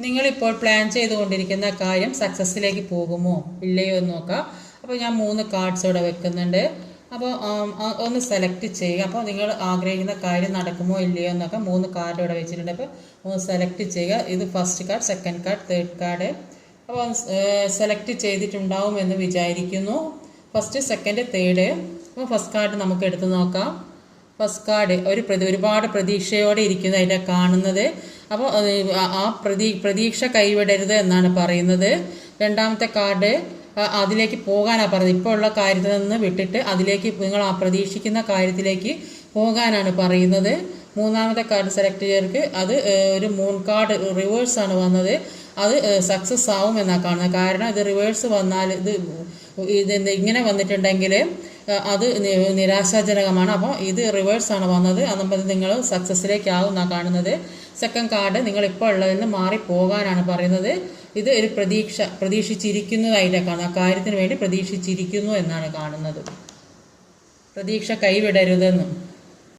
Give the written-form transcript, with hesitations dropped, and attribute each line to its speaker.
Speaker 1: നിങ്ങളിപ്പോൾ പ്ലാൻ ചെയ്തുകൊണ്ടിരിക്കുന്ന കാര്യം സക്സസ്സിലേക്ക് പോകുമോ ഇല്ലയോ എന്ന് നോക്കാം. അപ്പോൾ ഞാൻ 3 കാർഡ്സ് ഇവിടെ വെക്കുന്നുണ്ട്. അപ്പോൾ ഒന്ന് സെലക്ട് ചെയ്യുക. അപ്പോൾ നിങ്ങൾ ആഗ്രഹിക്കുന്ന കാര്യം നടക്കുമോ ഇല്ലയോ എന്നൊക്കെ 3 കാർഡ് ഇവിടെ വെച്ചിട്ടുണ്ട്. അപ്പോൾ ഒന്ന് സെലക്ട് ചെയ്യുക. ഇത് first card, second card, third card. അപ്പോൾ സെലക്ട് ചെയ്തിട്ടുണ്ടാവുമെന്ന് വിചാരിക്കുന്നു. First, second, third. അപ്പോൾ ഫസ്റ്റ് കാർഡ് നമുക്ക് എടുത്ത് നോക്കാം. ഫസ്റ്റ് കാർഡ് ഒരുപാട് പ്രതീക്ഷയോടെ ഇരിക്കുന്നതായിട്ടാണ് കാണുന്നത്. അപ്പോൾ പ്രതീക്ഷ കൈവിടരുത് എന്നാണ് പറയുന്നത്. രണ്ടാമത്തെ കാർഡ് അതിലേക്ക് പോകാനാണ് പറയുന്നത്. ഇപ്പോൾ ഉള്ള കാര്യത്തിൽ നിന്ന് വിട്ടിട്ട് അതിലേക്ക് നിങ്ങൾ പ്രതീക്ഷിക്കുന്ന കാര്യത്തിലേക്ക് പോകാനാണ് പറയുന്നത്. മൂന്നാമത്തെ കാർഡ് സെലക്ട് ചെയ്തവർക്ക് അത് ഒരു മൂൺ കാർഡ് റിവേഴ്സാണ് വന്നത്. അത് സക്സസ് ആവും എന്നാണ് കാണുന്നത്. കാരണം ഇത് റിവേഴ്സ് വന്നാൽ ഇത് ഇങ്ങനെ വന്നിട്ടുണ്ടെങ്കിൽ അത് നിരാശാജനകമാണ്. അപ്പോൾ ഇത് റിവേഴ്സാണ് വന്നത്. അതുമ്പോൾ നിങ്ങൾ സക്സസ്സിലേക്കാവും എന്നാണ് കാണുന്നത്. സെക്കൻഡ് കാർഡ് നിങ്ങൾ ഇപ്പോൾ ഉള്ളതിൽ നിന്ന് മാറിപ്പോകാനാണ് പറയുന്നത്. ഇത് ഒരു പ്രതീക്ഷിച്ചിരിക്കുന്നതായിട്ടാണ് കാണുന്നത്. ആ കാര്യത്തിന് വേണ്ടി പ്രതീക്ഷിച്ചിരിക്കുന്നു എന്നാണ് കാണുന്നത്. പ്രതീക്ഷ കൈവിടരുതെന്നും